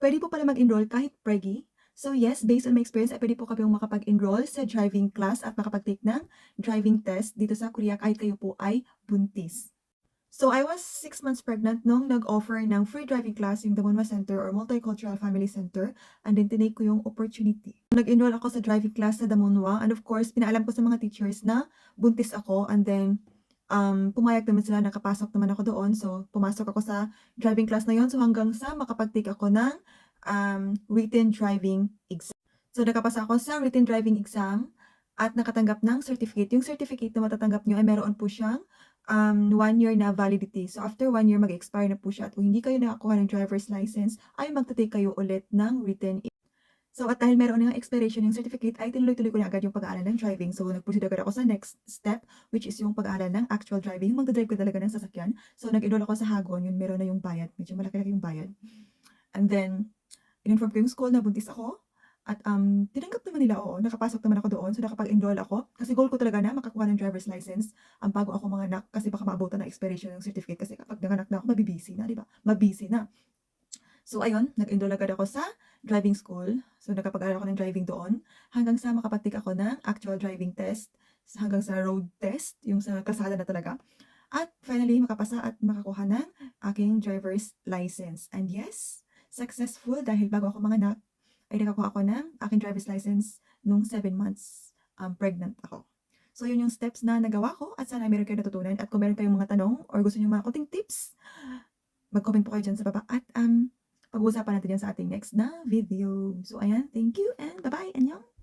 Puwede po pala mag-enroll kahit preggy. So yes, based on my experience ay puwede po kayong makapag-enroll sa driving class at makapag-take ng driving test dito sa Korea kahit kayo po ay buntis. So I was 6 months pregnant nung nag-offer ng free driving class yung Damonwa Center or Multicultural Family Center, and then tinake ko yung opportunity. Nag-enroll ako sa driving class sa Damonwa, and of course pinaalam ko sa mga teachers na buntis ako, and then pumayag naman sila, nakapasok naman ako doon. So pumasok ako sa driving class na yon, so hanggang sa makapag-take ako ng written driving exam. So nakapasa ako sa written driving exam at nakatanggap ng certificate. Yung certificate na matatanggap nyo ay meron po siyang 1 year na validity. So after 1 year mag-expire na po siya, at kung hindi kayo nakakuha ng driver's license ay magte-take kayo ulit ng written. So at dahil meron ng expiration yung certificate ay tinuloy-tuloy ko na agad yung pag-aaral ng driving. So nag-proceed agad ako sa next step, which is yung pag-aaral ng actual driving, yung magda-drive ko talaga ng sasakyan. So nag-enroll ako sa Hagon, yun meron na yung bayad, medyo malaki-laki yung bayad. And then in-inform ko yung school na buntis ako, at tinanggap naman nila, oo, nakapasok naman ako doon. So nakapag-enroll ako kasi goal ko talaga na makakuha ng driver's license bago ako manganak, kasi baka maabutan ng expiration ng certificate, kasi kapag nanganak na ako mabibisi na, 'di ba? Mabisi na. So ayun, nag-enroll agad ako sa driving school. So nakapag-aral ako ng driving doon hanggang sa makapag-take ako ng actual driving test, hanggang sa road test, yung sa kalsada na talaga. At finally, makapasa at makakuha ng aking driver's license. And yes, successful, dahil bago ako manganak ay nakakuha ako ng aking driver's license nung 7 months pregnant ako. So yun yung steps na nagawa ko, at sana meron kayo natutunan. At kung meron kayong mga tanong or gusto niyo mga konting tips, mag-comment po kayo dyan sa baba, at pag-uusapan natin yan sa ating next na video. So ayan, thank you and bye-bye, annyeong!